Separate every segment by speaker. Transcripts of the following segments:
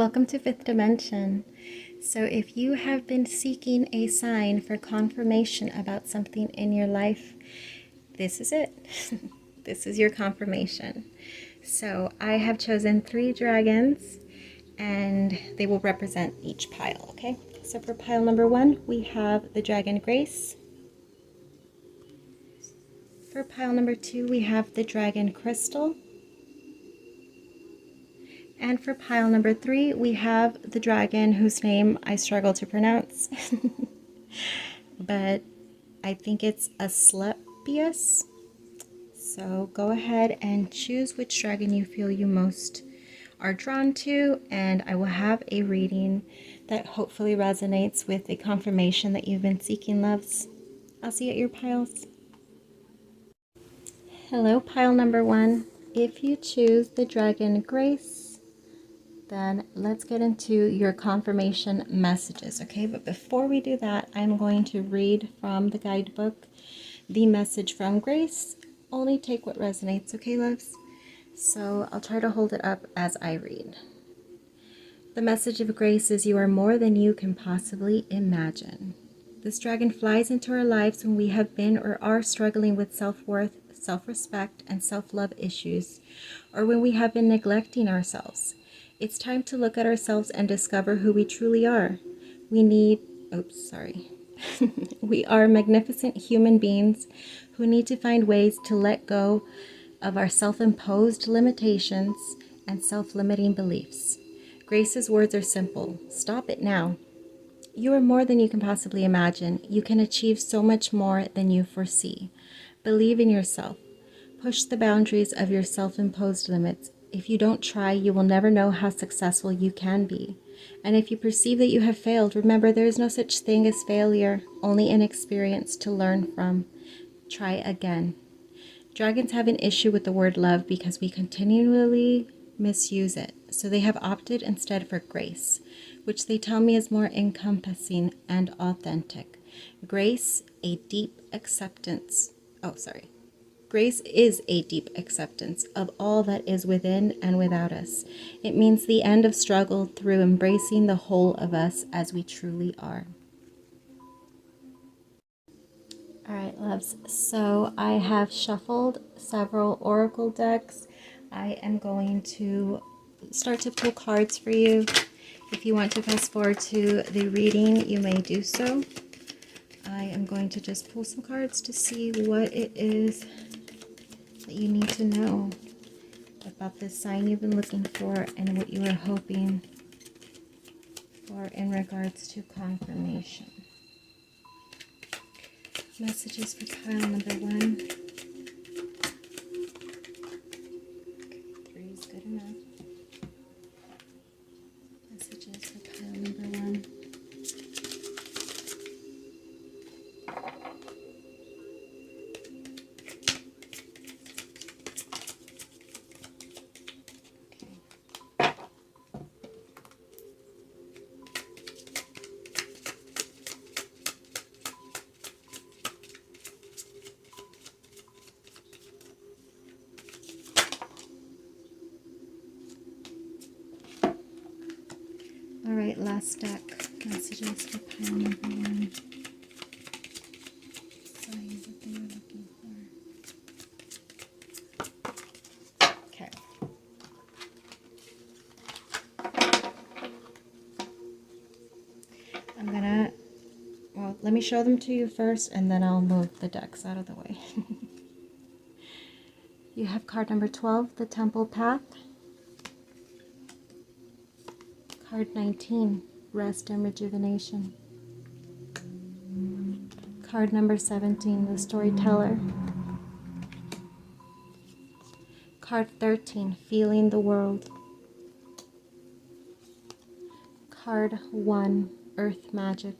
Speaker 1: Welcome to Fifth Dimension. So if you have been seeking a sign for confirmation about something in your life, this is it. This is your confirmation. So I have chosen 3 dragons and they will represent each pile, okay? So for pile number 1, we have the dragon Grace. For pile number 2, we have the dragon Crystal. And for pile number 3, we have the dragon whose name I struggle to pronounce. But I think it's Asclepius. So go ahead and choose which dragon you feel you most are drawn to, and I will have a reading that hopefully resonates with the confirmation that you've been seeking, loves. I'll see you at your piles. Hello, pile number 1. If you choose the dragon Grace, then let's get into your confirmation messages, okay? But before we do that, I'm going to read from the guidebook, the message from Grace. Only take what resonates, okay, loves? So I'll try to hold it up as I read. The message of Grace is you are more than you can possibly imagine. This dragon flies into our lives when we have been or are struggling with self-worth, self-respect, and self-love issues, or when we have been neglecting ourselves. It's time to look at ourselves and discover who we truly are. We are magnificent human beings who need to find ways to let go of our self-imposed limitations and self-limiting beliefs. Grace's words are simple. Stop it now. You are more than you can possibly imagine. You can achieve so much more than you foresee. Believe in yourself. Push the boundaries of your self-imposed limits. If you don't try, you will never know how successful you can be. And if you perceive that you have failed, remember there is no such thing as failure, only an experience to learn from. Try again. Dragons have an issue with the word love because we continually misuse it. So they have opted instead for grace, which they tell me is more encompassing and authentic. Grace, a deep acceptance. Grace is a deep acceptance of all that is within and without us. It means the end of struggle through embracing the whole of us as we truly are. All right, loves. So I have shuffled several oracle decks. I am going to start to pull cards for you. If you want to fast forward to the reading, you may do so. I am going to just pull some cards to see what it is that you need to know about this sign you've been looking for and what you are hoping for in regards to confirmation. Messages for pile number 1. Okay, 3 is good enough. Messages for pile number 1. All right, last deck. Messages for pile number 1. Signs that they were looking for. Okay. Let me show them to you first, and then I'll move the decks out of the way. You have card number 12, the Temple Path. Card 19, Rest and Rejuvenation. Card number 17, the Storyteller. Card 13, Feeling the World. Card 1, Earth Magic.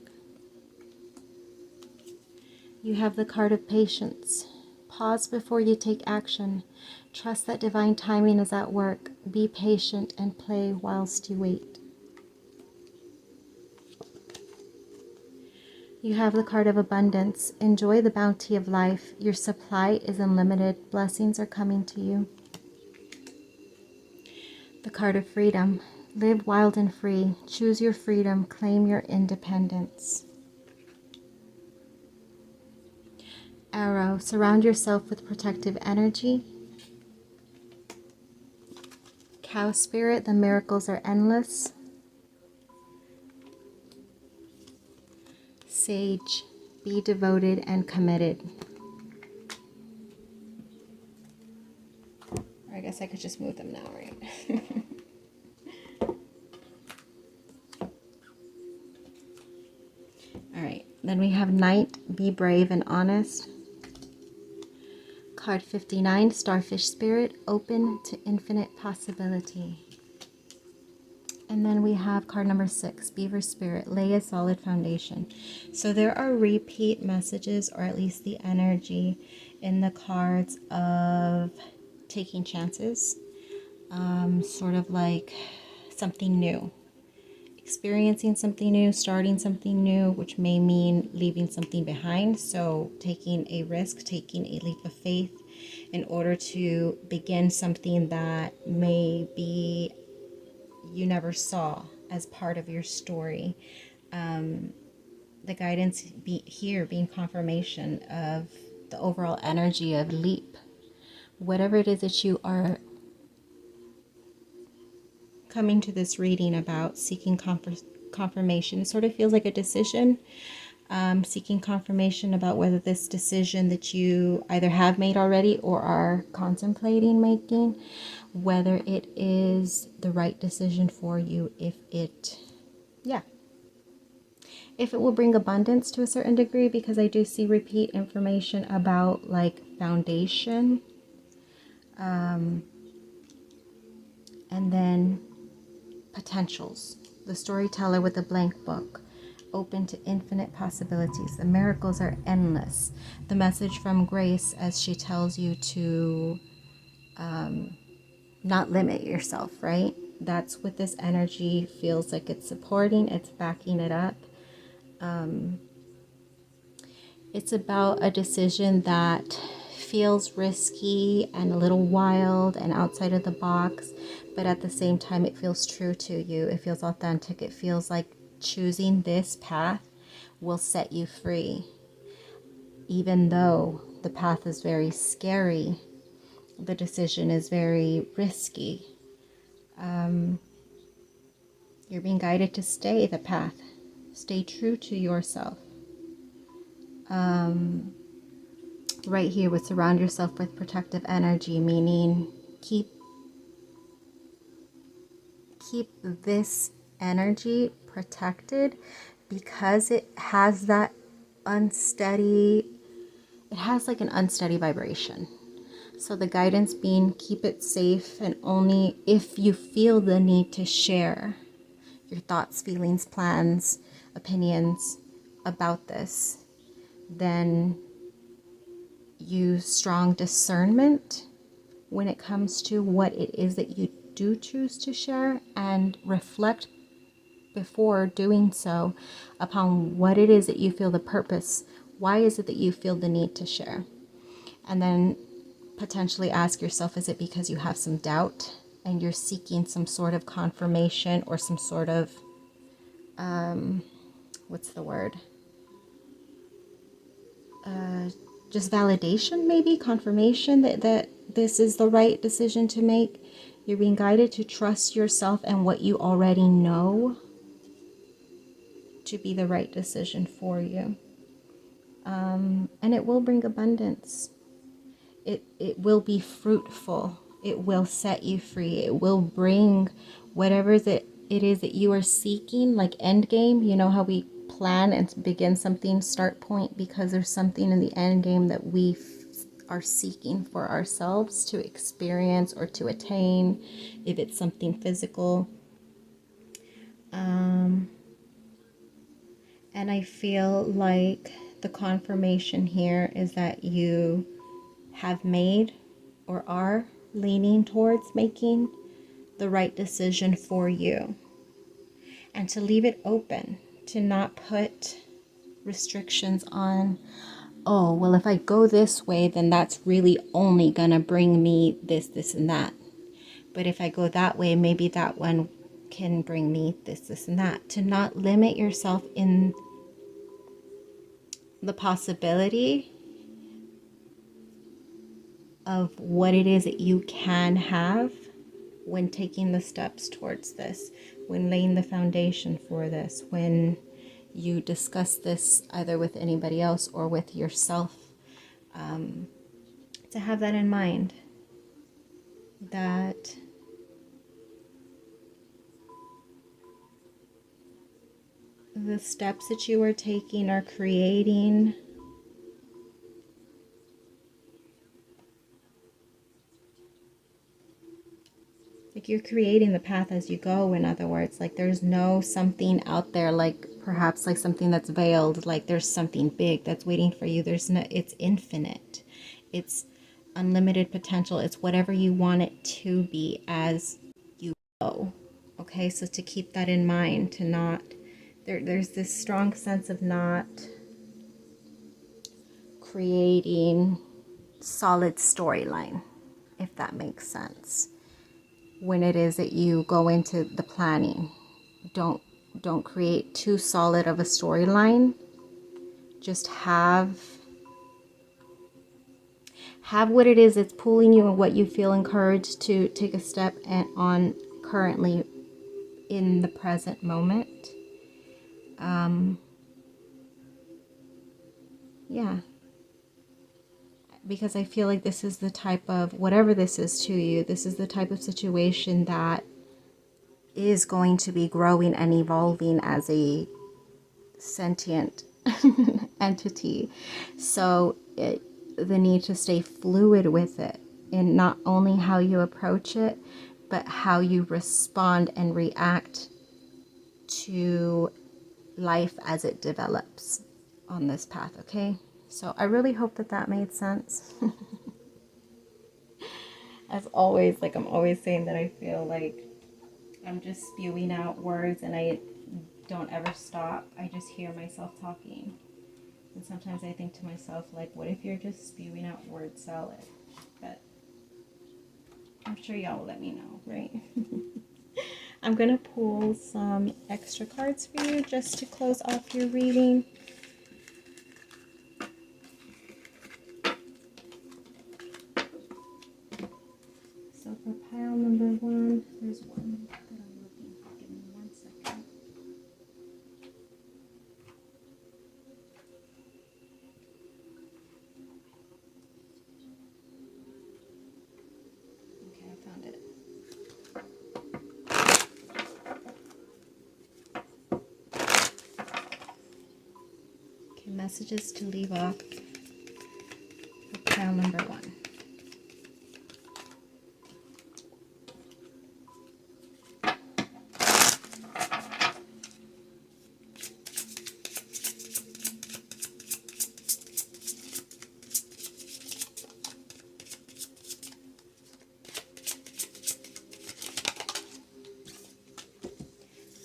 Speaker 1: You have the card of Patience. Pause before you take action. Trust that divine timing is at work. Be patient and play whilst you wait. You have the card of Abundance. Enjoy the bounty of life. Your supply is unlimited. Blessings are coming to you. The card of Freedom. Live wild and free. Choose your freedom. Claim your independence. Arrow. Surround yourself with protective energy. Cow spirit. The miracles are endless. Sage. Be devoted and committed. I guess I could just move them now, right? All right, then we have Knight, be brave and honest. Card 59, Starfish Spirit, open to infinite possibility. And then we have card number 6, Beaver Spirit, lay a solid foundation. So there are repeat messages, or at least the energy in the cards of taking chances, sort of like something new. Experiencing something new, starting something new, which may mean leaving something behind. So taking a risk, taking a leap of faith in order to begin something that maybe you never saw as part of your story. The guidance here being confirmation of the overall energy of leap. Whatever it is that you are coming to this reading about, seeking confirmation, it sort of feels like a decision, seeking confirmation about whether this decision that you either have made already or are contemplating making, whether it is the right decision for you, if it will bring abundance to a certain degree, because I do see repeat information about like foundation, and then potentials. The storyteller with a blank book, open to infinite possibilities. The miracles are endless. The message from Grace as she tells you to not limit yourself, right? That's what this energy feels like. It's supporting, it's backing it up. It's about a decision that feels risky and a little wild and outside of the box, but at the same time it feels true to you. It feels authentic. It feels like choosing this path will set you free. Even though the path is very scary, the decision is very risky. You're being guided to stay the path. Stay true to yourself. Right here with surround yourself with protective energy, meaning keep this energy protected, because it has that unsteady, it has like an unsteady vibration. So the guidance being keep it safe, and only if you feel the need to share your thoughts, feelings, plans, opinions about this, then use strong discernment when it comes to what it is that you do choose to share, and reflect before doing so upon what it is that you feel the purpose. Why is it that you feel the need to share? And then potentially ask yourself, is it because you have some doubt and you're seeking some sort of confirmation or some sort of, what's the word? Just validation, maybe confirmation that this is the right decision to make. You're being guided to trust yourself and what you already know to be the right decision for you. And it will bring abundance. It will be fruitful. It will set you free. It will bring whatever it is that you are seeking, like end game. You know how we plan and begin something, start point, because there's something in the end game that we are seeking for ourselves to experience or to attain, if it's something physical. And I feel like the confirmation here is that you have made or are leaning towards making the right decision for you, and to leave it open, to not put restrictions on, oh, well, if I go this way, then that's really only gonna bring me this, and that. But if I go that way, maybe that one can bring me this, and that. To not limit yourself in the possibility of what it is that you can have when taking the steps towards this, when laying the foundation for this, when you discuss this either with anybody else or with yourself, to have that in mind, that the steps that you are taking are creating like you're creating the path as you go. In other words, like there's no something out there, like perhaps like something that's veiled, like there's something big that's waiting for you. There's no, it's infinite, it's unlimited potential, it's whatever you want it to be as you go. Okay, so to keep that in mind, to not there's this strong sense of not creating solid storyline, if that makes sense. When it is that you go into the planning, don't create too solid of a storyline. Just have what it is that's pulling you and what you feel encouraged to take a step on currently in the present moment. Yeah, because I feel like this is the type of, whatever this is to you, this is the type of situation that is going to be growing and evolving as a sentient entity. So the need to stay fluid with it in not only how you approach it, but how you respond and react to life as it develops on this path. Okay, so I really hope that that made sense. As always, like I'm always saying, that I feel like I'm just spewing out words and I don't ever stop. I just hear myself talking. And sometimes I think to myself, like, what if you're just spewing out word salad? But I'm sure y'all will let me know, right? I'm going to pull some extra cards for you just to close off your reading. So for pile number 1, there's one that I'm looking for. Give me 1 second. Okay, I found it. Okay, messages to leave off for pile number 1.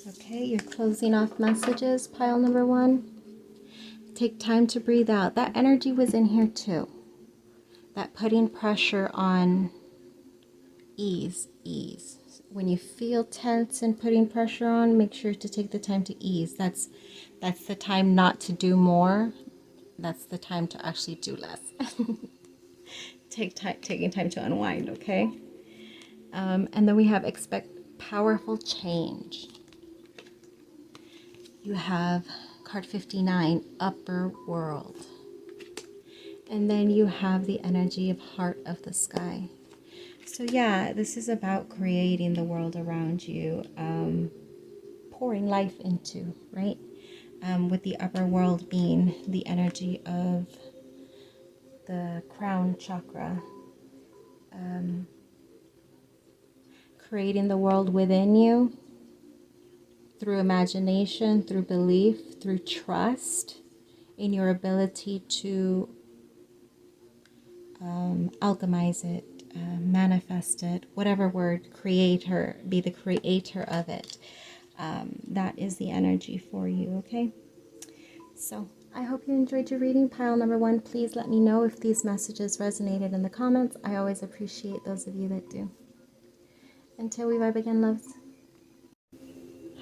Speaker 1: Okay, you're closing off messages, pile number 1. Take time to breathe out. That energy was in here too. That putting pressure on ease. When you feel tense and putting pressure on, make sure to take the time to ease. That's the time not to do more. That's the time to actually do less. Taking time to unwind, okay? And then we have expect powerful change. You have card 59, upper world. And then you have the energy of heart of the sky. So yeah, this is about creating the world around you, pouring life into, right? With the upper world being the energy of the crown chakra. Creating the world within you through imagination, through belief, through trust in your ability to alchemize it, manifest it, whatever word, creator, be the creator of it. That is the energy for you, okay? So I hope you enjoyed your reading, pile number 1. Please let me know if these messages resonated in the comments. I always appreciate those of you that do. Until we vibe again, loves.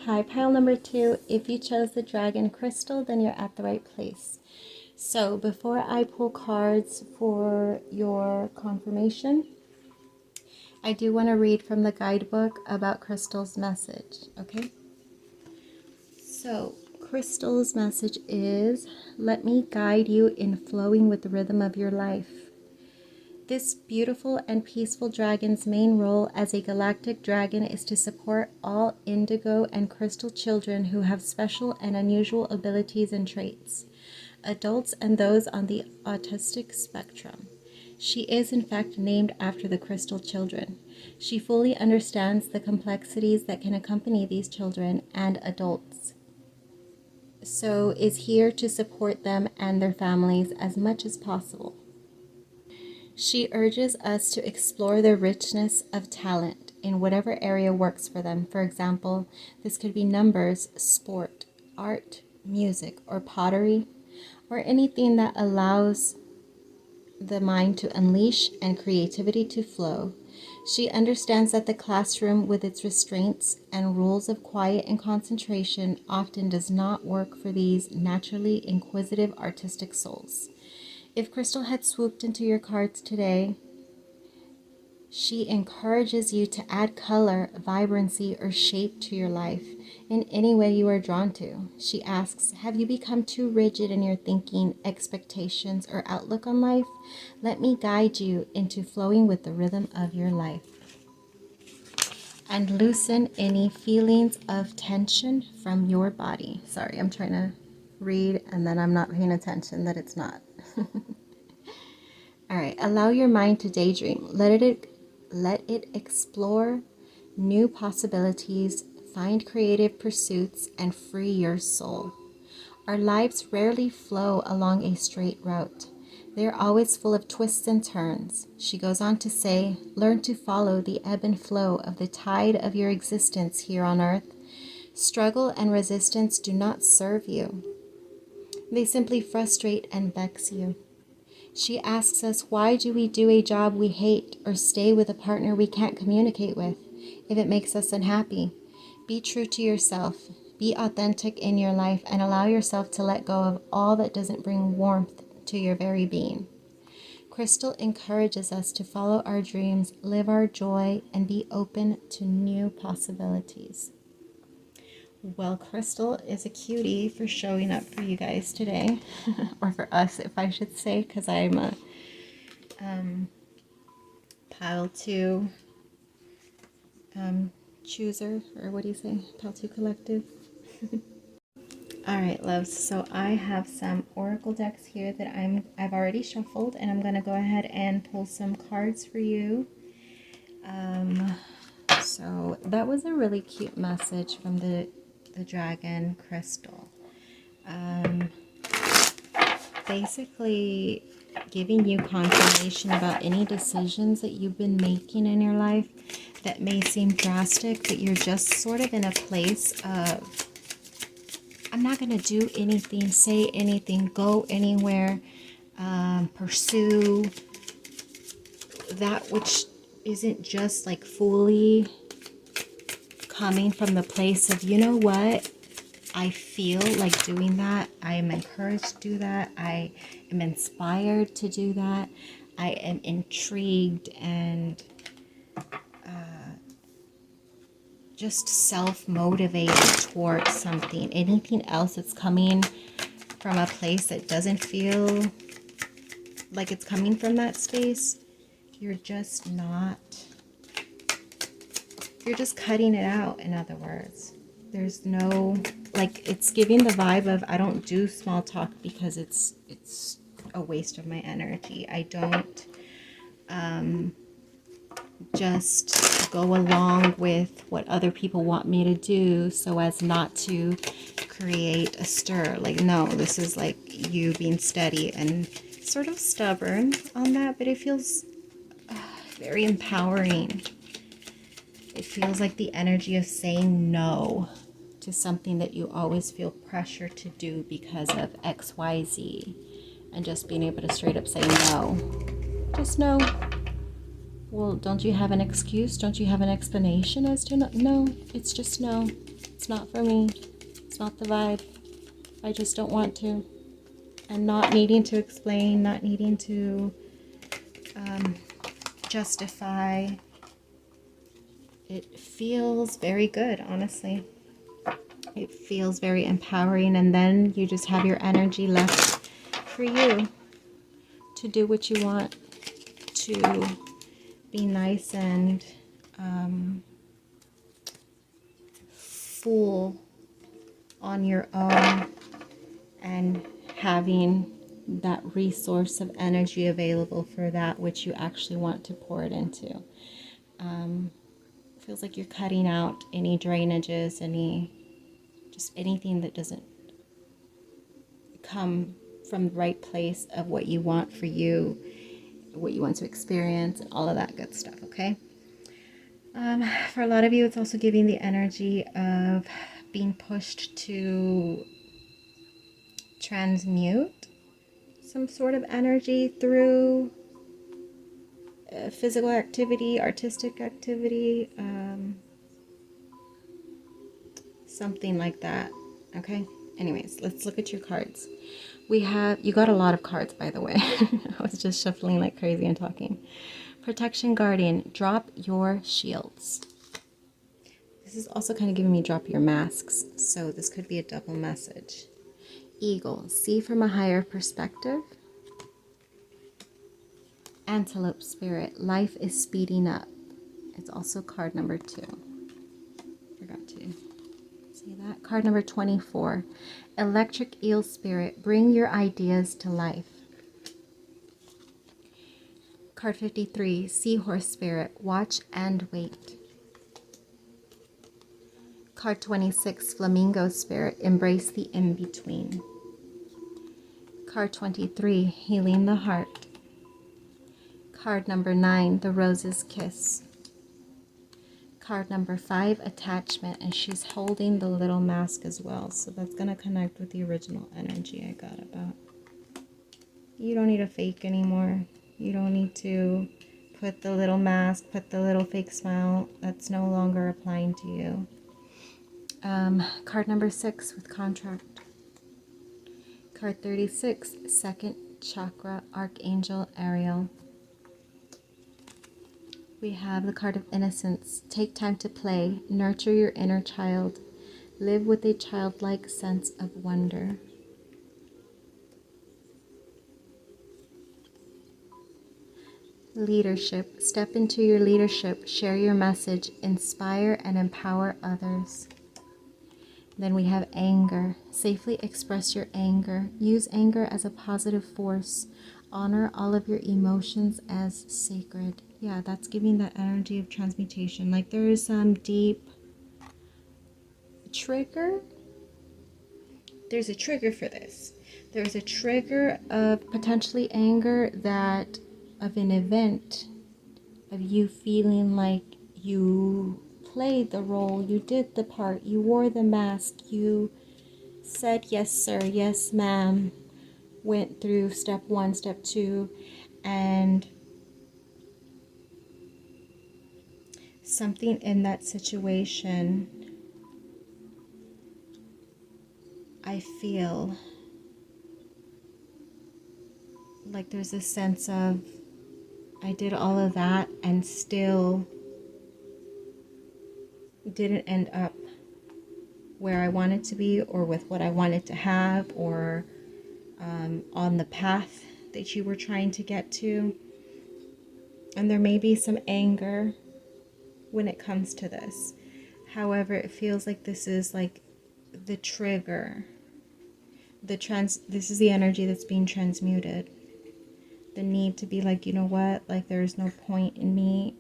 Speaker 1: Hi, pile number 2. If you chose the dragon crystal, then you're at the right place. So before I pull cards for your confirmation, I do want to read from the guidebook about Crystal's message, okay? So Crystal's message is, let me guide you in flowing with the rhythm of your life. This beautiful and peaceful dragon's main role as a galactic dragon is to support all indigo and crystal children who have special and unusual abilities and traits, adults and those on the autistic spectrum. She is in fact named after the crystal children. She fully understands the complexities that can accompany these children and adults, so is here to support them and their families as much as possible. She urges us to explore the richness of talent in whatever area works for them. For example, this could be numbers, sport, art, music, or pottery, or anything that allows the mind to unleash and creativity to flow. She understands that the classroom, with its restraints and rules of quiet and concentration, often does not work for these naturally inquisitive artistic souls. If Crystal had swooped into your cards today, she encourages you to add color, vibrancy, or shape to your life in any way you are drawn to. She asks, have you become too rigid in your thinking, expectations, or outlook on life? Let me guide you into flowing with the rhythm of your life. And loosen any feelings of tension from your body. Sorry, I'm trying to read and then I'm not paying attention that it's not. All right, allow your mind to daydream. Let it explore new possibilities, find creative pursuits, and free your soul. Our lives rarely flow along a straight route. They are always full of twists and turns. She goes on to say, learn to follow the ebb and flow of the tide of your existence here on earth. Struggle and resistance do not serve you. They simply frustrate and vex you. She asks us, why do we do a job we hate or stay with a partner we can't communicate with if it makes us unhappy? Be true to yourself. Be authentic in your life and allow yourself to let go of all that doesn't bring warmth to your very being. Crystal encourages us to follow our dreams, live our joy, and be open to new possibilities. Well, Crystal is a cutie for showing up for you guys today, or for us, if I should say, because I'm a pile 2 chooser, or what do you say, pile 2 collective. All right, loves, so I have some oracle decks here that I've already shuffled, and I'm going to go ahead and pull some cards for you. So that was a really cute message from the dragon crystal. Basically giving you confirmation about any decisions that you've been making in your life that may seem drastic, but you're just sort of in a place of, I'm not going to do anything, say anything, go anywhere, pursue that which isn't just like fully coming from the place of, you know what, I feel like doing that. I am encouraged to do that. I am inspired to do that. I am intrigued and just self-motivated towards something. Anything else that's coming from a place that doesn't feel like it's coming from that space, you're just cutting it out, in other words. There's no, like, it's giving the vibe of, I don't do small talk because it's a waste of my energy. I don't just go along with what other people want me to do so as not to create a stir. Like, no, this is like you being steady and sort of stubborn on that, but it feels very empowering. It feels like the energy of saying no to something that you always feel pressure to do because of XYZ, and just being able to straight up say no. Just no. Well, don't you have an excuse? Don't you have an explanation as to no? No, it's just no. It's not for me. It's not the vibe. I just don't want to. And not needing to explain, not needing to justify. It feels very good, honestly. It feels very empowering, and then you just have your energy left for you to do what you want, to be nice and full on your own, and having that resource of energy available for that which you actually want to pour it into. Feels like you're cutting out any drainages, anything that doesn't come from the right place of what you want for you, what you want to experience, and all of that good stuff, okay? For a lot of you, it's also giving the energy of being pushed to transmute some sort of energy through physical activity, artistic activity, something like that, okay? Anyways, let's look at your cards. You got a lot of cards, by the way. I was just shuffling like crazy and talking. Protection Guardian, drop your shields. This is also kind of giving me drop your masks, so this could be a double message. Eagle, see from a higher perspective. Antelope Spirit, life is speeding up. It's also card number 2. Forgot to see that. Card number 24. Electric Eel Spirit, bring your ideas to life. Card 53. Seahorse Spirit, watch and wait. Card 26. Flamingo Spirit, embrace the in-between. Card 23. Healing the Heart. Card number 9. The Rose's Kiss. Card number 5, attachment, and she's holding the little mask as well, so that's going to connect with the original energy I got about. You don't need a fake anymore. You don't need to put the little mask, put the little fake smile. That's no longer applying to you. Card number 6 with contract. Card 36, second chakra, Archangel Ariel. We have the card of innocence. Take time to play. Nurture your inner child. Live with a childlike sense of wonder. Leadership. Step into your leadership. Share your message. Inspire and empower others. Then we have anger. Safely express your anger. Use anger as a positive force. Honor all of your emotions as sacred. Yeah, that's giving that energy of transmutation. Like there is some deep trigger. There's a trigger for this. There's a trigger of potentially anger of an event, of you feeling like you played the role, you did the part, you wore the mask, you said yes sir, yes ma'am, went through step 1, step 2, and something in that situation, I feel like there's a sense of I did all of that and still didn't end up where I wanted to be, or with what I wanted to have, or on the path that you were trying to get to. And there may be some anger when it comes to this. However, it feels like this is like the trigger. This is the energy that's being transmuted. The need to be like, you know what? Like there's no point in me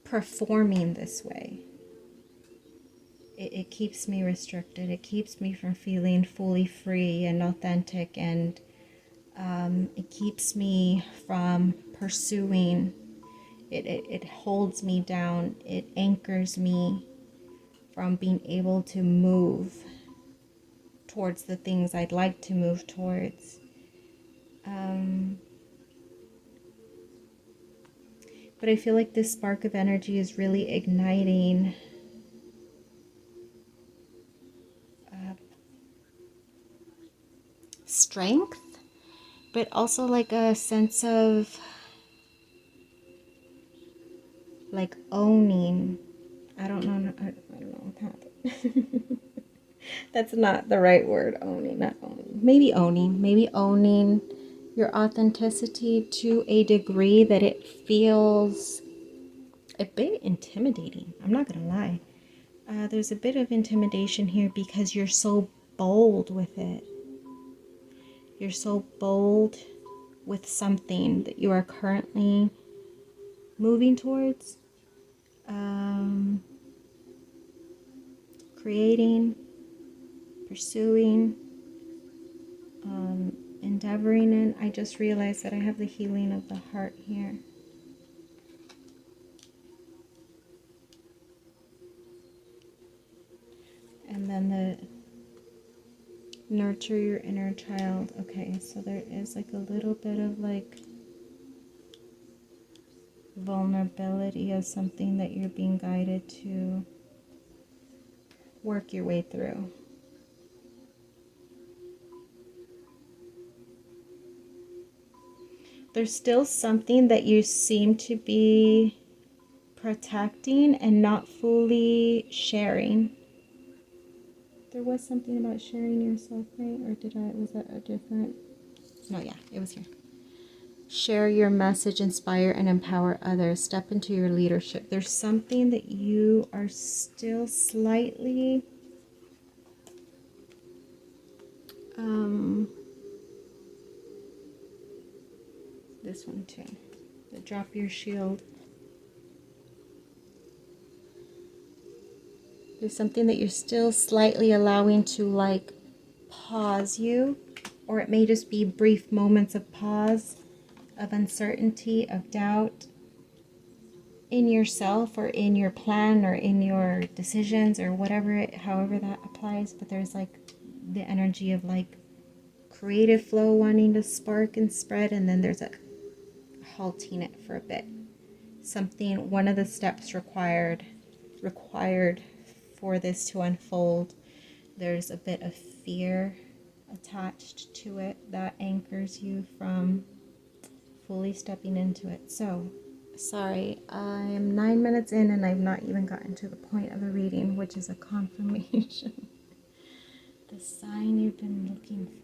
Speaker 1: performing this way. It keeps me restricted. It keeps me from feeling fully free and authentic, and it keeps me from pursuing. It holds me down. It anchors me from being able to move towards the things I'd like to move towards. But I feel like this spark of energy is really igniting strength, but also like a sense of like owning. I don't know that's not the right word. Owning, not owning. Maybe owning your authenticity to a degree that it feels a bit intimidating. I'm not gonna lie. There's a bit of intimidation here because you're so bold with it. You're so bold with something that you are currently moving towards, creating, pursuing, endeavoring in. I just realized that I have the healing of the heart here. And then the nurture your inner child. Okay, so there is like a little bit of like vulnerability of something that you're being guided to work your way through. There's still something that you seem to be protecting and not fully sharing. There was something about sharing yourself, right? Or was that a different? No, yeah, it was here. Share your message, inspire and empower others. Step into your leadership. There's something that you are still slightly this one too. The drop your shield. There's something that you're still slightly allowing to like pause you, or it may just be brief moments of pause, of uncertainty, of doubt in yourself or in your plan or in your decisions or whatever however that applies. But there's like the energy of like creative flow wanting to spark and spread, and then there's a halting it for a bit. One of the steps required for this to unfold, there's a bit of fear attached to it that anchors you from fully stepping into it. So, sorry, I'm 9 minutes in and I've not even gotten to the point of the reading, which is a confirmation. The sign you've been looking for.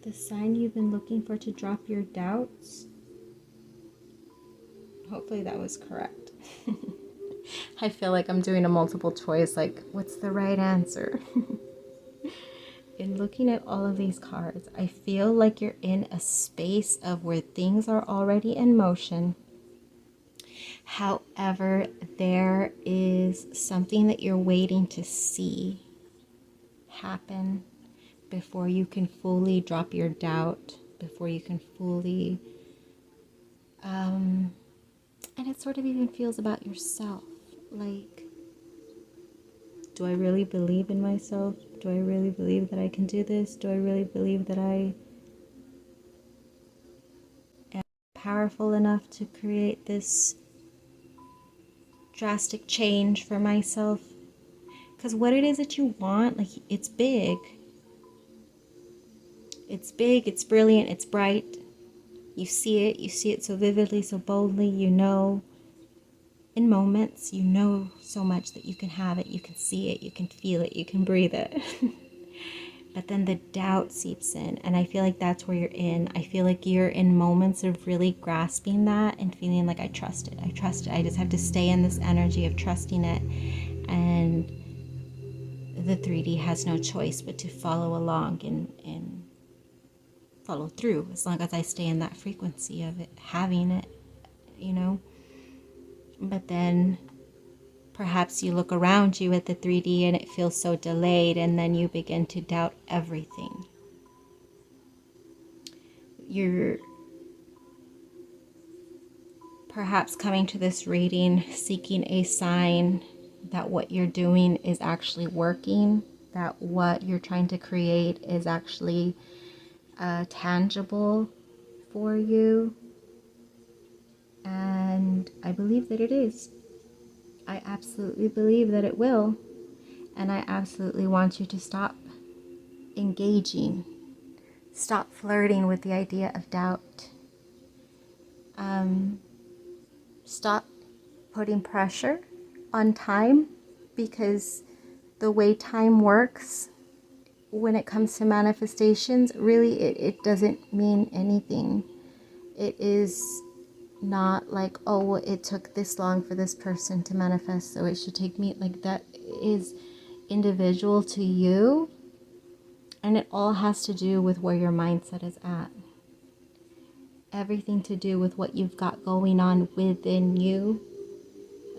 Speaker 1: The sign you've been looking for to drop your doubts. Hopefully that was correct. I feel like I'm doing a multiple choice, like, what's the right answer? In looking at all of these cards, I feel like you're in a space of where things are already in motion. However, there is something that you're waiting to see happen before you can fully drop your doubt, before you can fully, and it sort of even feels about yourself. Like, do I really believe in myself? Do I really believe that I can do this? Do I really believe that I am powerful enough to create this drastic change for myself? Because what it is that you want, like, it's big. It's big, it's brilliant, it's bright. You see it so vividly, so boldly, in moments, so much that you can have it, you can see it, you can feel it, you can breathe it. But then the doubt seeps in, and I feel like that's where you're in. I feel like you're in moments of really grasping that and feeling like I trust it. I just have to stay in this energy of trusting it. And the 3D has no choice but to follow along and follow through, as long as I stay in that frequency of it, having it, But then perhaps you look around you at the 3D and it feels so delayed, and then you begin to doubt everything. You're perhaps coming to this reading seeking a sign that what you're doing is actually working, that what you're trying to create is actually tangible, for you. And I believe that it is. I absolutely believe that it will. And I absolutely want you to stop engaging. Stop flirting with the idea of doubt. Stop putting pressure on time, because the way time works when it comes to manifestations, really it doesn't mean anything. It is not like, oh, well, it took this long for this person to manifest, so it should take me. Like, that is individual to you, and it all has to do with where your mindset is at. Everything to do with what you've got going on within you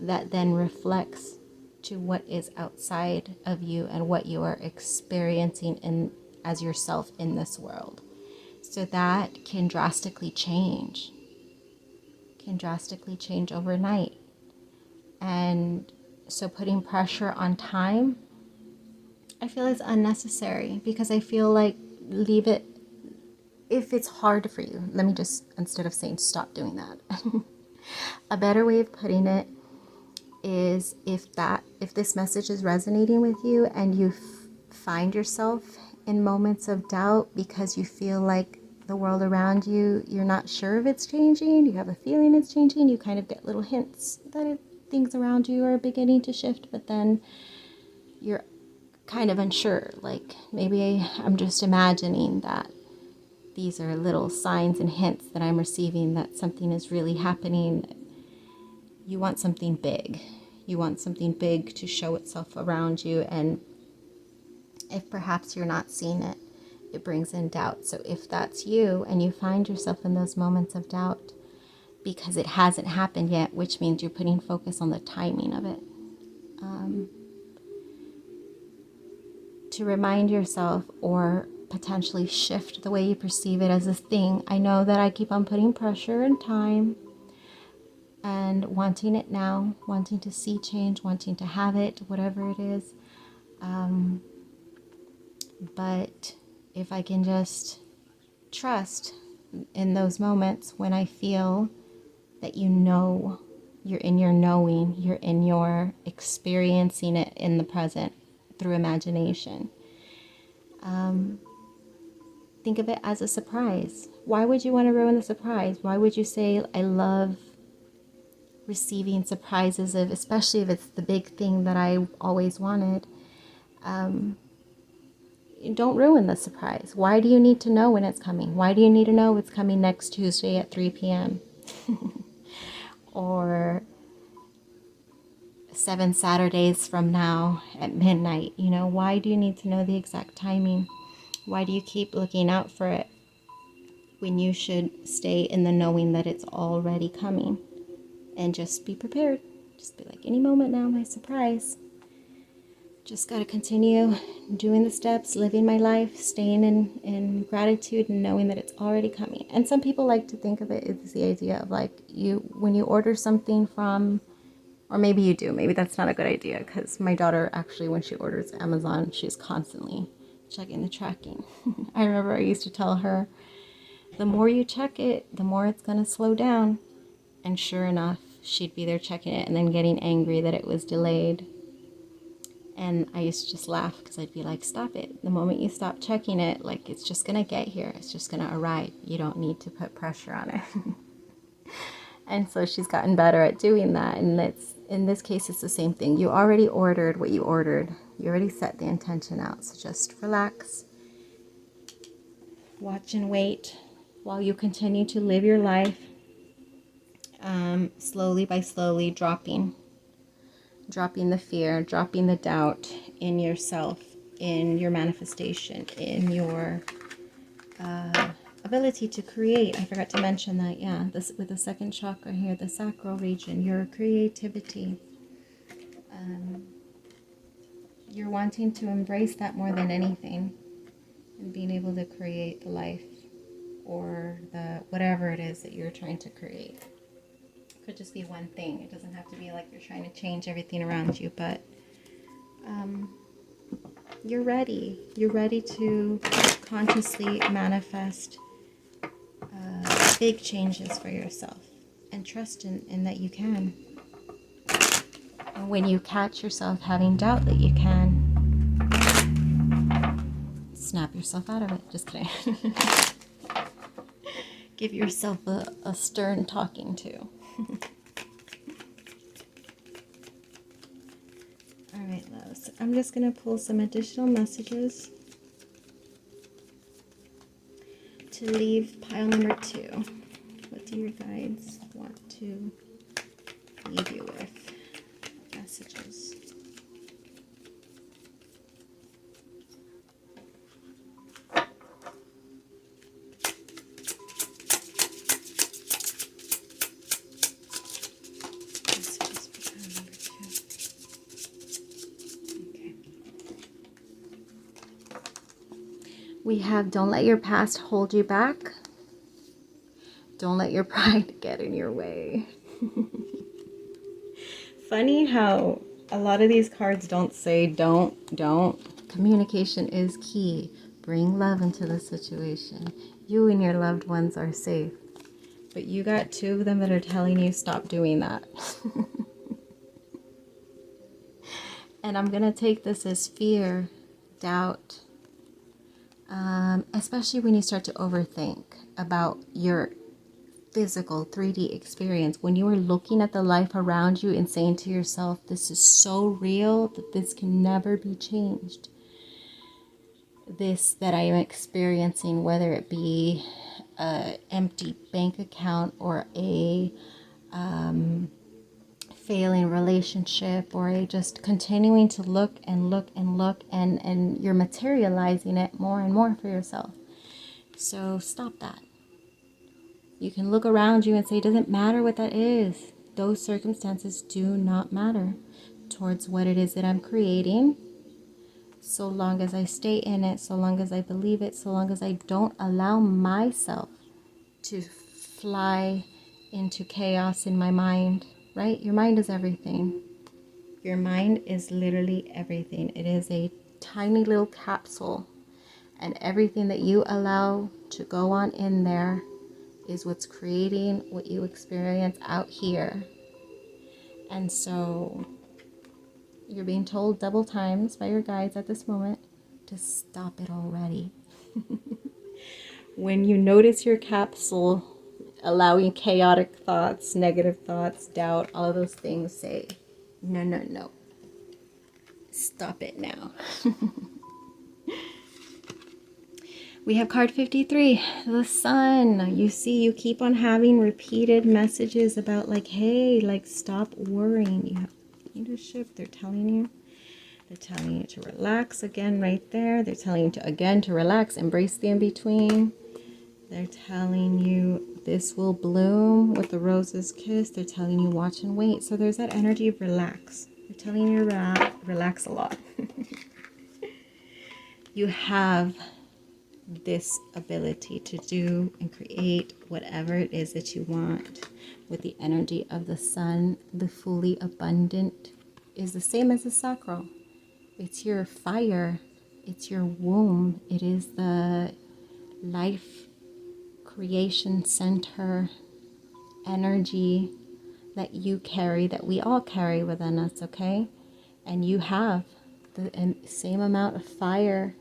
Speaker 1: that then reflects to what is outside of you and what you are experiencing in as yourself in this world. So that can drastically change overnight. And so putting pressure on time, I feel is unnecessary, because I feel like, leave it. If it's hard for you, let me just, instead of saying stop doing that, a better way of putting it is, if this message is resonating with you and you find yourself in moments of doubt because you feel like the world around you, you're not sure if it's changing, you have a feeling it's changing, you kind of get little hints that things around you are beginning to shift, but then you're kind of unsure, like, maybe I'm just imagining that these are little signs and hints that I'm receiving that something is really happening. You want something big. You want something big to show itself around you. And if perhaps you're not seeing it, it brings in doubt. So if that's you and you find yourself in those moments of doubt because it hasn't happened yet, which means you're putting focus on the timing of it, to remind yourself or potentially shift the way you perceive it as a thing. I know that I keep on putting pressure and time and wanting it now, wanting to see change, wanting to have it, whatever it is. But if I can just trust in those moments when I feel that you're in your knowing, you're in your experiencing it in the present through imagination. Think of it as a surprise. Why would you want to ruin the surprise? Why would you say, I love receiving surprises, especially if it's the big thing that I always wanted? Don't ruin the surprise. Why do you need to know when it's coming? Why do you need to know it's coming next Tuesday at 3 p.m.? Or 7 Saturdays from now at midnight? Why do you need to know the exact timing? Why do you keep looking out for it when you should stay in the knowing that it's already coming? And just be prepared. Just be like, any moment now, my surprise. Just got to continue doing the steps, living my life, staying in gratitude and knowing that it's already coming. And some people like to think of it as the idea of like, when you order something from, or maybe you do, maybe that's not a good idea, because my daughter actually, when she orders Amazon, she's constantly checking the tracking. I remember I used to tell her, the more you check it, the more it's going to slow down. And sure enough, she'd be there checking it and then getting angry that it was delayed. And I used to just laugh, because I'd be like, stop it. The moment you stop checking it, like, it's just going to get here. It's just going to arrive. You don't need to put pressure on it. And so she's gotten better at doing that. And in this case, it's the same thing. You already ordered what you ordered. You already set the intention out. So just relax. Watch and wait while you continue to live your life. Slowly by slowly dropping the fear, dropping the doubt in yourself, in your manifestation, in your ability to create. I forgot to mention that, yeah, this with the second chakra here, the sacral region, your creativity. You're wanting to embrace that more than anything, and being able to create the life or the whatever it is that you're trying to create. Could just be one thing. It doesn't have to be like you're trying to change everything around you, but you're ready. You're ready to consciously manifest big changes for yourself. And trust in that you can. And when you catch yourself having doubt that you can, snap yourself out of it. Just kidding. Give yourself a stern talking to. Alright, loves. I'm just going to pull some additional messages to leave pile number 2. What do your guides want to leave you with? Messages. Messages for pile number 2. Okay. We have, don't let your past hold you back. Don't let your pride get in your way. Funny how a lot of these cards don't say don't. Communication is key. Bring love into the situation. You and your loved ones are safe. But you got 2 of them that are telling you stop doing that. And I'm going to take this as fear, doubt, especially when you start to overthink about your physical 3D experience. When you are looking at the life around you and saying to yourself, this is so real that this can never be changed. This that I am experiencing, whether it be an empty bank account or a failing relationship, or a just continuing to look and you're materializing it more and more for yourself. So stop that. You can look around you and say, it doesn't matter what that is. Those circumstances do not matter towards what it is that I'm creating. So long as I stay in it, so long as I believe it, so long as I don't allow myself to fly into chaos in my mind, right? Your mind is everything. Your mind is literally everything. It is a tiny little capsule, and everything that you allow to go on in there is what's creating what you experience out here. And so you're being told double times by your guides at this moment to stop it already. When you notice your capsule allowing chaotic thoughts, negative thoughts, doubt, all of those things, say, no. Stop it now. We have card 53, the sun. You see, you keep on having repeated messages about like, hey, like stop worrying. You have leadership, they're telling you. They're telling you to relax again right there. They're telling you to, again, to relax, embrace the in-between. They're telling you this will bloom with the rose's kiss. They're telling you watch and wait. So there's that energy of relax. They're telling you relax a lot. You have this ability to do and create whatever it is that you want with the energy of the sun. The fully abundant is the same as the sacral. It's your fire. It's your womb. It is the life creation center energy that you carry, that we all carry within us, okay? And you have the same amount of fire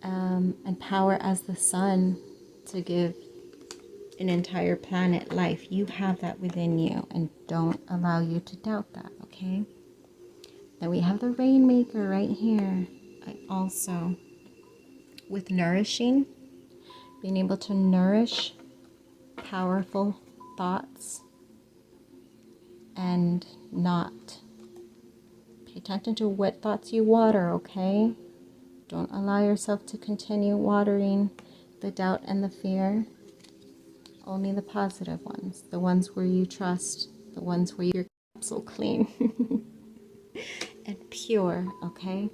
Speaker 1: and power as the sun to give an entire planet life. You have that within you, and don't allow you to doubt that, okay? Then we have the Rainmaker right here. I also, with nourishing, being able to nourish powerful thoughts and not pay attention to what thoughts you water, okay? Don't allow yourself to continue watering the doubt and the fear. Only the positive ones, the ones where you trust, the ones where you're so clean and pure, okay?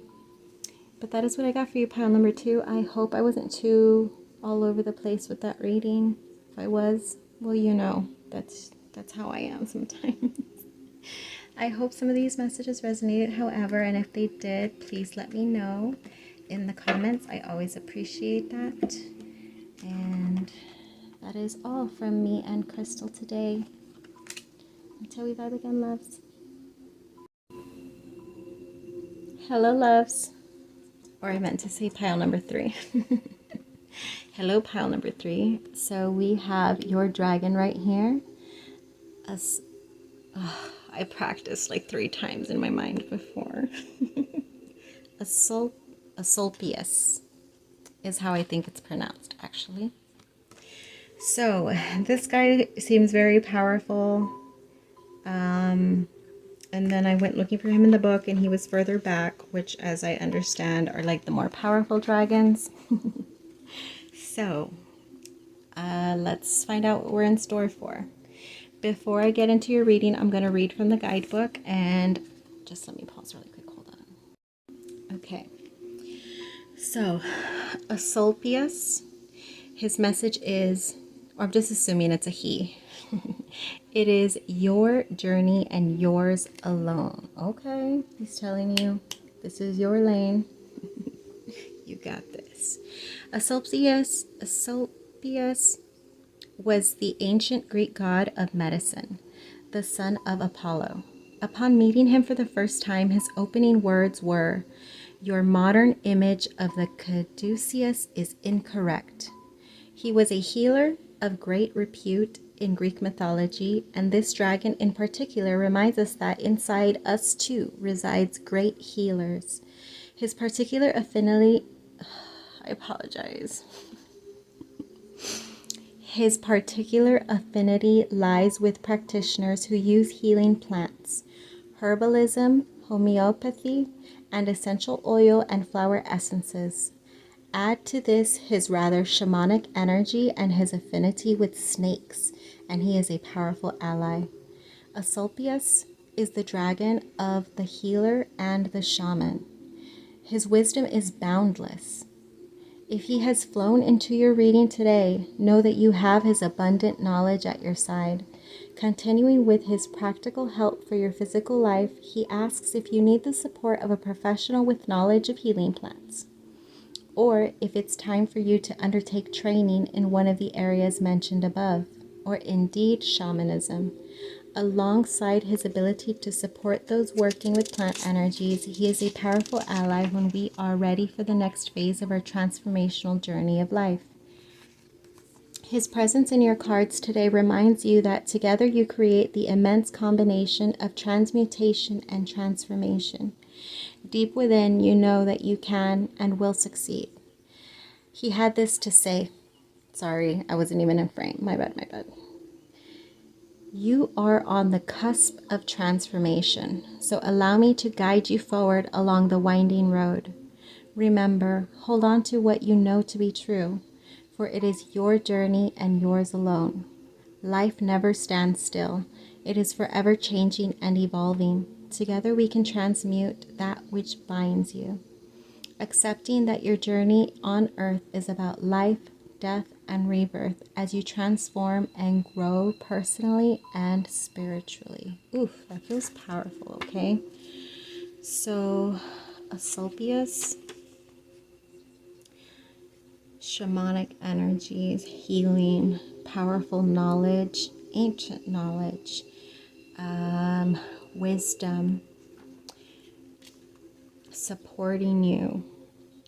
Speaker 1: But that is what I got for you, pile number 2. I hope I wasn't too all over the place with that reading. If I was, well, you know, that's how I am sometimes. I hope some of these messages resonated, however, and if they did, please let me know in the comments. I always appreciate that. And that is all from me and Crystal today. Until we vibe again, loves. Hello, loves. Or I meant to say pile number 3. Hello, pile number 3. So we have your dragon right here. I practiced like 3 times in my mind before. Asolpius is how I think it's pronounced, actually. So this guy seems very powerful. And then I went looking for him in the book, and he was further back, which, as I understand, are like the more powerful dragons. So let's find out what we're in store for. Before I get into your reading, I'm going to read from the guidebook, and just let me pause really quick. Hold on. Okay. So, Asolpius, his message is, or I'm just assuming it's a he. It is your journey and yours alone. Okay, he's telling you this is your lane. You got this. Asolpius was the ancient Greek god of medicine, the son of Apollo. Upon meeting him for the first time, his opening words were, "Your modern image of the caduceus is incorrect." He was a healer of great repute in Greek mythology, and this dragon in particular reminds us that inside us too resides great healers. His particular affinity, I apologize. His particular affinity lies with practitioners who use healing plants, herbalism, homeopathy, and essential oil and flower essences. Add to this his rather shamanic energy and his affinity with snakes, and he is a powerful ally. Asolpius is the dragon of the healer and the shaman. His wisdom is boundless. If he has flown into your reading today, know that you have his abundant knowledge at your side. Continuing with his practical help for your physical life, he asks if you need the support of a professional with knowledge of healing plants, or if it's time for you to undertake training in one of the areas mentioned above, or indeed shamanism. Alongside his ability to support those working with plant energies, he is a powerful ally when we are ready for the next phase of our transformational journey of life. His presence in your cards today reminds you that together you create the immense combination of transmutation and transformation. Deep within, you know that you can and will succeed. He had this to say. Sorry, I wasn't even in frame. My bad. You are on the cusp of transformation, so allow me to guide you forward along the winding road. Remember, hold on to what you know to be true, for it is your journey and yours alone. Life never stands still. It is forever changing and evolving. Together we can transmute that which binds you. Accepting that your journey on earth is about life, death, and rebirth as you transform and grow personally and spiritually. Oof, that feels powerful, okay? So, Asolpius, shamanic energies, healing, powerful knowledge, ancient knowledge, wisdom, supporting you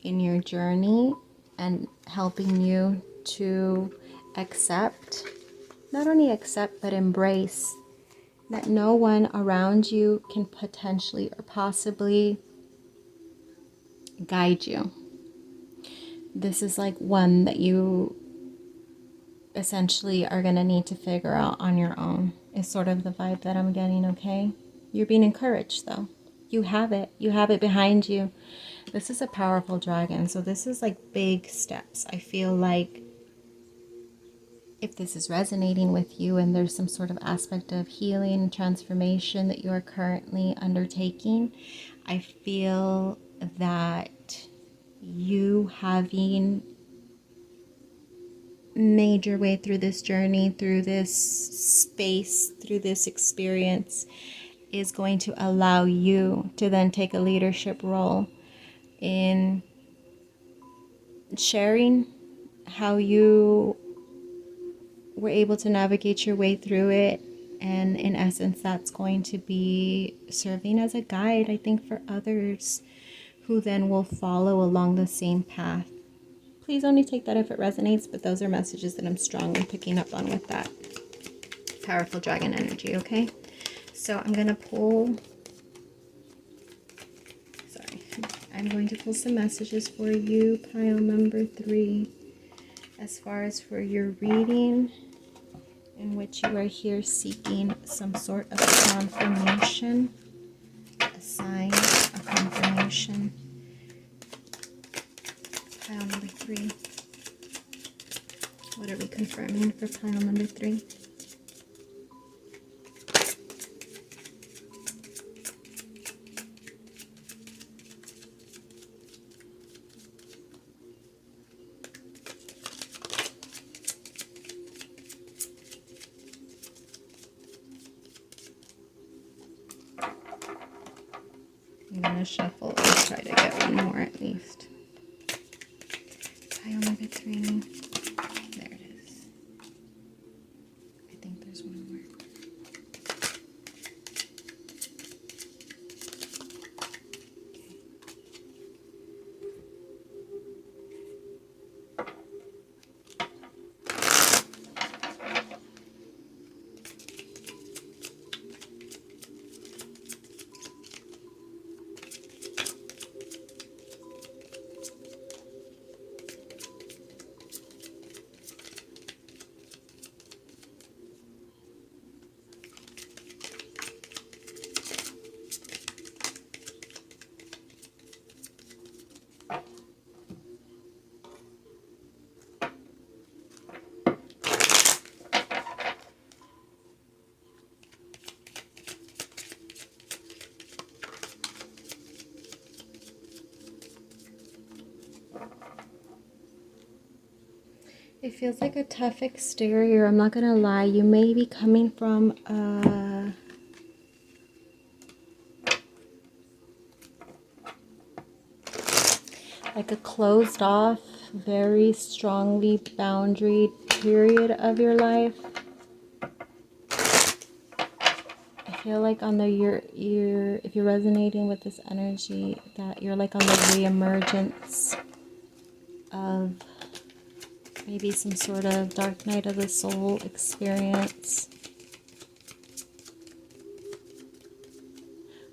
Speaker 1: in your journey and helping you to accept, not only accept, but embrace that no one around you can potentially or possibly guide you. This is like one that you essentially are going to need to figure out on your own, is sort of the vibe that I'm getting, okay? You're being encouraged, though. You have it. You have it behind you. This is a powerful dragon, so this is like big steps. I feel like if this is resonating with you and there's some sort of aspect of healing and transformation that you are currently undertaking, I feel that you having made your way through this journey, through this space, through this experience, is going to allow you to then take a leadership role in sharing how you were able to navigate your way through it. And in essence, that's going to be serving as a guide, I think, for others who then will follow along the same path. Please only take that if it resonates, but those are messages that I'm strongly picking up on with that powerful dragon energy, okay? So I'm going to pull, I'm going to pull some messages for you, pile number 3, as far as for your reading, in which you are here seeking some sort of confirmation, a sign, a confirmation. Pile number 3. What are we confirming for pile number 3? I'm going to shuffle and try to get one more at least. Pile number 3. There it is. I think there's one more. It feels like a tough exterior. I'm not gonna lie. You may be coming from like a closed off, very strongly boundaried period of your life. I feel like on the if you're resonating with this energy, that you're like on the reemergence of maybe some sort of dark night of the soul experience.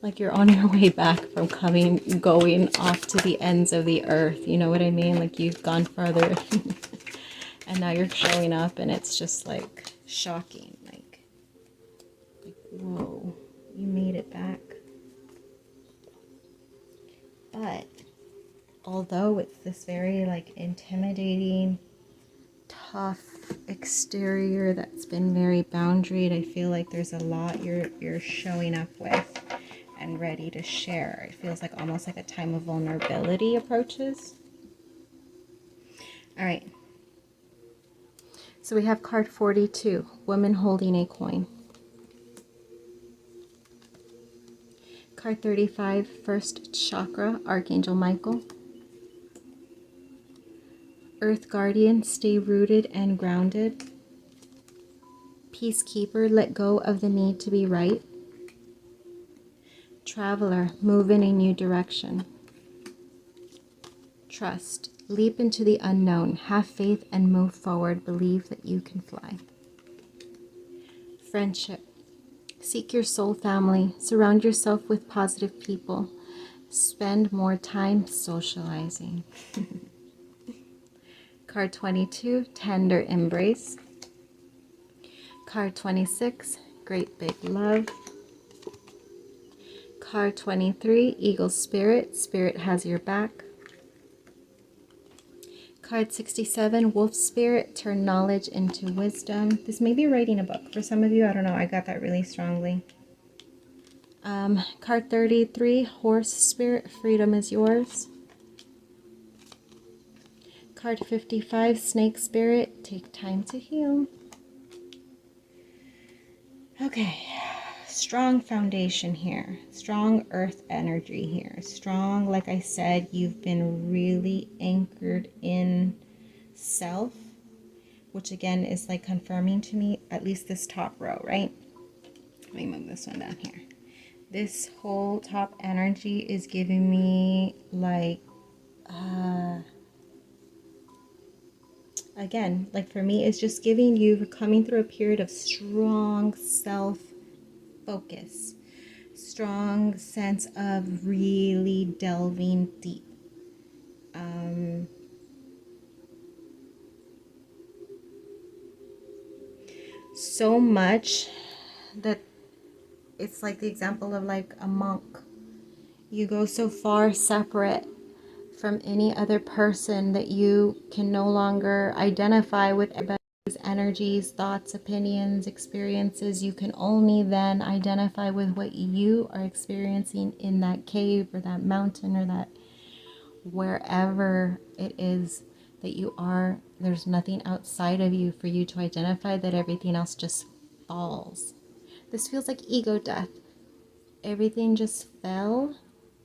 Speaker 1: Like you're on your way back from going off to the ends of the earth. You know what I mean? Like you've gone further and now you're showing up and it's just like shocking. Like whoa, you made it back. But although it's this very like intimidating, tough exterior that's been very boundaried, I feel like there's a lot you're showing up with and ready to share. It feels like almost like a time of vulnerability approaches. All right. So we have card 42, woman holding a coin. Card 35, first chakra, Archangel Michael. Earth Guardian, stay rooted and grounded. Peacekeeper, let go of the need to be right. Traveler, move in a new direction. Trust, leap into the unknown. Have faith and move forward. Believe that you can fly. Friendship, seek your soul family. Surround yourself with positive people. Spend more time socializing. Card 22, tender embrace. Card 26, great big love. Card 23, eagle spirit. Spirit has your back. Card 67, wolf spirit. Turn knowledge into wisdom. This may be writing a book. For some of you, I don't know. I got that really strongly. Card 33, horse spirit. Freedom is yours. Card 55, snake spirit. Take time to heal. Okay. Strong foundation here. Strong earth energy here. Strong, like I said, you've been really anchored in self, which again is like confirming to me, at least this top row, right? Let me move this one down here. This whole top energy is giving me like, again, like for me, it's just giving you coming through a period of strong self-focus, strong sense of really delving deep. So much that it's like the example of like a monk. You go so far separate from any other person that you can no longer identify with everybody's energies, thoughts, opinions, experiences. You can only then identify with what you are experiencing in that cave or that mountain or that wherever it is that you are. There's nothing outside of you for you to identify, that everything else just falls. This feels like ego death. Everything just fell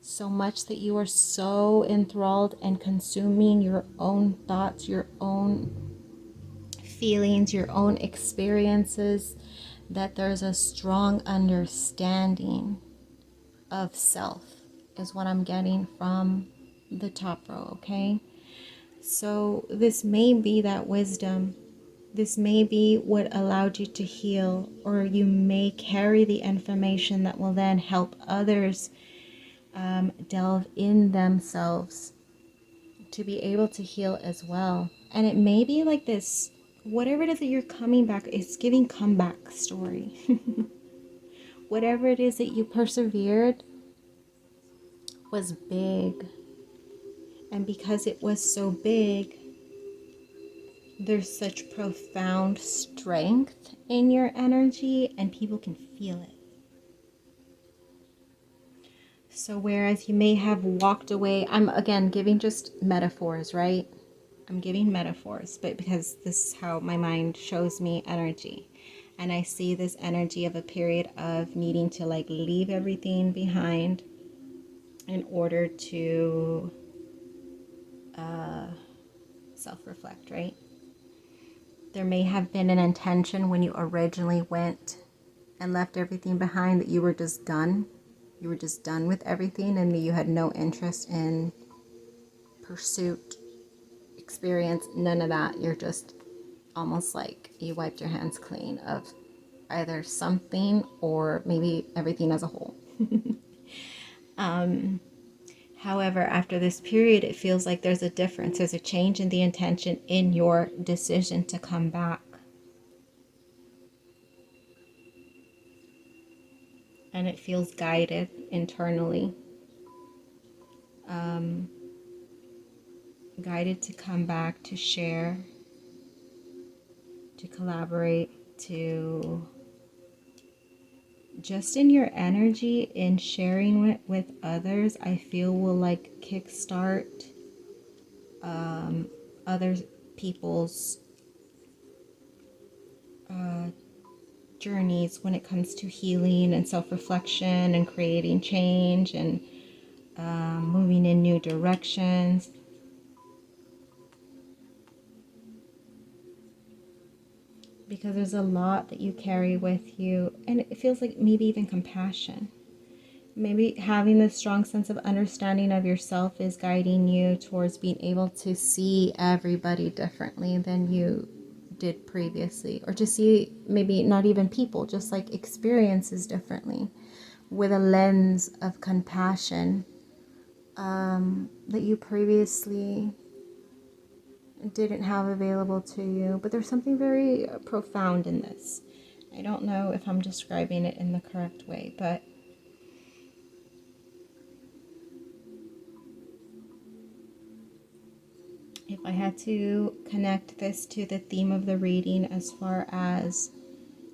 Speaker 1: so much that you are so enthralled and consuming your own thoughts, your own feelings, your own experiences, that there's a strong understanding of self, is what I'm getting from the top row, okay? So this may be that wisdom. This may be what allowed you to heal, or you may carry the information that will then help others delve in themselves to be able to heal as well. And it may be like this, whatever it is that you're coming back, it's giving comeback story. Whatever it is that you persevered was big. And because it was so big, there's such profound strength in your energy and people can feel it. So whereas you may have walked away, I'm again giving just metaphors, right? I'm giving metaphors, but because this is how my mind shows me energy. And I see this energy of a period of needing to like leave everything behind in order to self-reflect, right? There may have been an intention when you originally went and left everything behind that you were just done. You were just done with everything and you had no interest in pursuit, experience, none of that. You're just almost like you wiped your hands clean of either something or maybe everything as a whole. However, after this period, it feels like there's a difference. There's a change in the intention in your decision to come back. And it feels guided internally. Guided to come back, to share, to collaborate, to just in your energy, in sharing it with others, I feel will like kickstart other people's journeys when it comes to healing and self-reflection and creating change and moving in new directions. Because there's a lot that you carry with you, and it feels like maybe even compassion. Maybe having this strong sense of understanding of yourself is guiding you towards being able to see everybody differently than you did previously, or to see maybe not even people, just like experiences differently with a lens of compassion that you previously didn't have available to you. But there's something very profound in this. I don't know if I'm describing it in the correct way, but if I had to connect this to the theme of the reading, as far as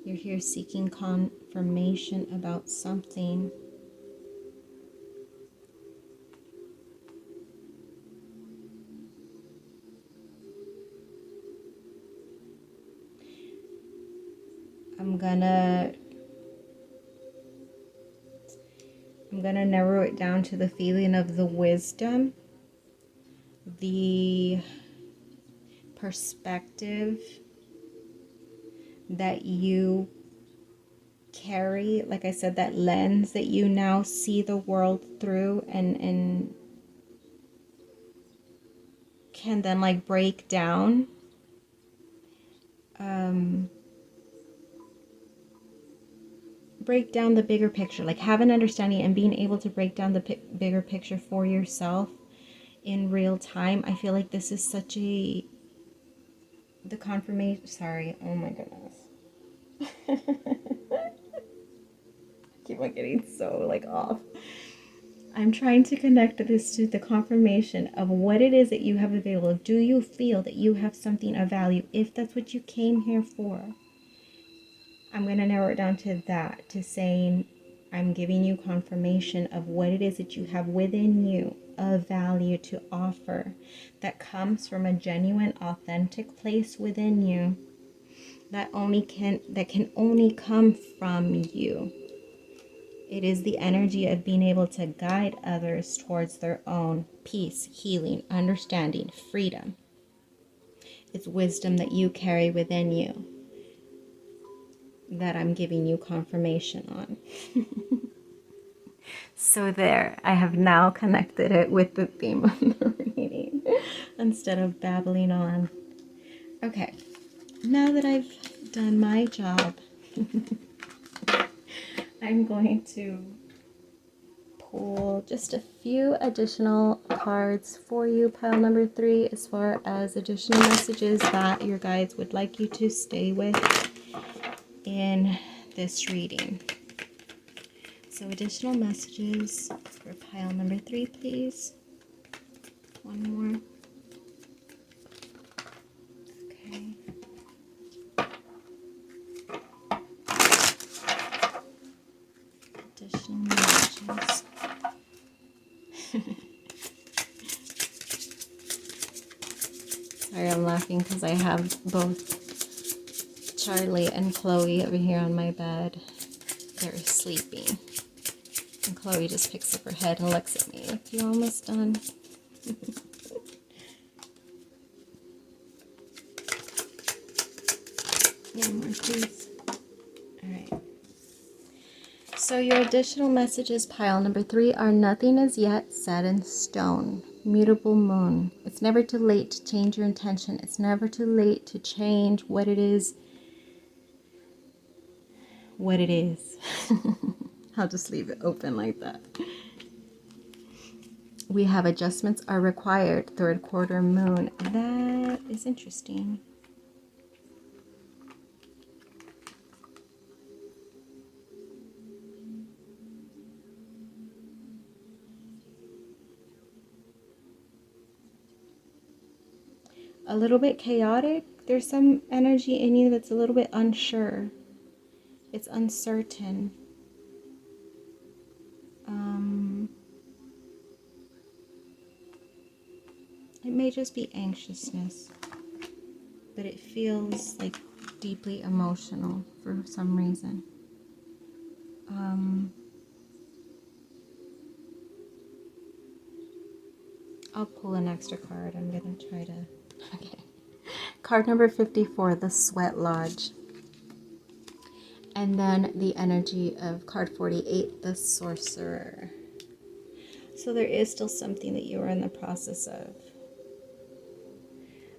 Speaker 1: you're here seeking confirmation about something, I'm gonna narrow it down to the feeling of the wisdom, the perspective, that you carry, like I said, that lens that you now see the world through, and can then like break down the bigger picture, like have an understanding and being able to break down the bigger picture for yourself in real time. I feel like this is such the confirmation, sorry, oh my goodness. Keep on getting so like off. I'm trying to connect this to the confirmation of what it is that you have available. Do you feel that you have something of value? If that's what you came here for, I'm going to narrow it down to that, to saying, I'm giving you confirmation of what it is that you have within you of value to offer that comes from a genuine, authentic place within you that can only come from you. It is the energy of being able to guide others towards their own peace, healing, understanding, freedom. It's wisdom that you carry within you that I'm giving you confirmation on. So there, I have now connected it with the theme of the reading instead of babbling on. Okay, now that I've done my job, I'm going to pull just a few additional cards for you, pile number 3, as far as additional messages that your guides would like you to stay with in this reading. So additional messages for pile number 3, please. One more. Okay. Additional messages. Sorry, I'm laughing because I have both Charlie and Chloe over here on my bed. They're sleeping. And Chloe just picks up her head and looks at me like, "You almost done?" One more, please. Alright. So your additional messages, pile number 3, are nothing is yet set in stone. Mutable moon. It's never too late to change your intention. It's never too late to change what it is. What it is. I'll just leave it open like that. We have adjustments are required. 3rd quarter moon. That is interesting. A little bit chaotic. There's some energy in you that's a little bit unsure. It's uncertain. It may just be anxiousness, but it feels like deeply emotional for some reason. I'll pull an extra card. I'm going to try to... Okay. Card number 54, the Sweat Lodge. And then the energy of card 48, the Sorcerer. So there is still something that you are in the process of.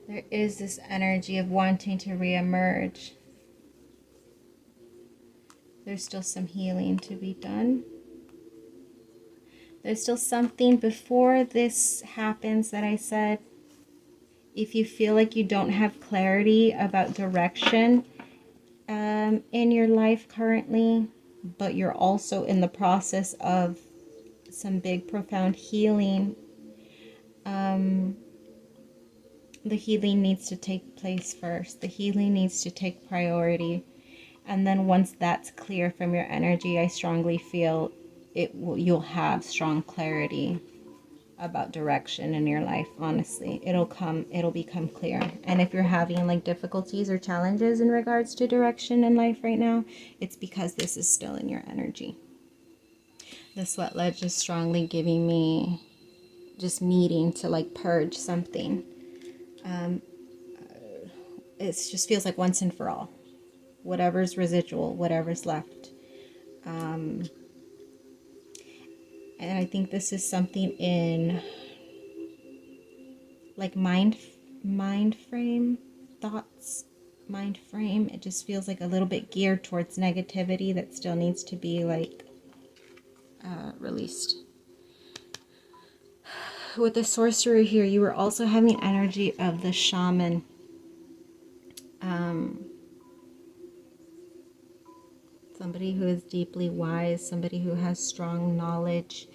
Speaker 1: There is this energy of wanting to reemerge. There's still some healing to be done. There's still something before this happens that I said. If you feel like you don't have clarity about direction in your life currently, but you're also in the process of some big profound healing, the healing needs to take place first. The healing needs to take priority. And then once that's clear from your energy, I strongly feel you'll have strong clarity about direction in your life. Honestly, it'll become clear. And if you're having like difficulties or challenges in regards to direction in life right now, it's because this is still in your energy. The Sweat Lodge is strongly giving me just needing to like purge something. It just feels like once and for all. whatever's residual, whatever's left. And I think this is something in like mind frame thoughts, mind frame. It just feels like a little bit geared towards negativity that still needs to be like released. With the sorcerer here, you were also having energy of the shaman. Somebody who is deeply wise, somebody who has strong knowledge,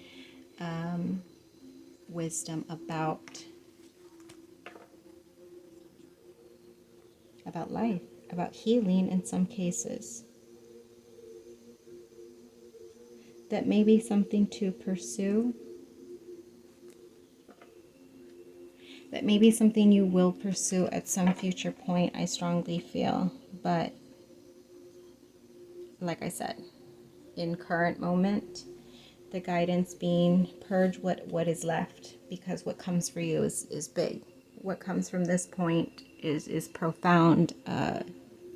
Speaker 1: wisdom about life, about healing in some cases. That may be something to pursue. That may be something you will pursue at some future point, I strongly feel. But like I said, in current moment, the guidance being purge what is left, because what comes for you is big. What comes from this point is profound.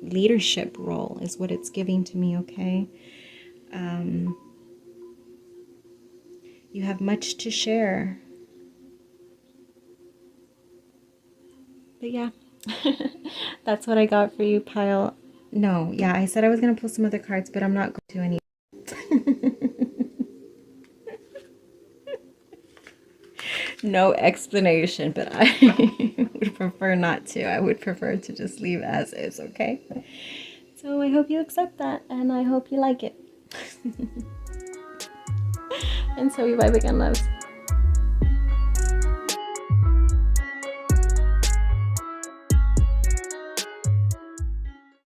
Speaker 1: Leadership role is what it's giving to me, okay? You have much to share. But yeah, that's what I got for you, Pile. No, yeah, I said I was going to pull some other cards, but I'm not going to any. No explanation, but I would prefer not to. I would prefer to just leave as is, okay? So I hope you accept that, and I hope you like it. And so we vibe again, loves.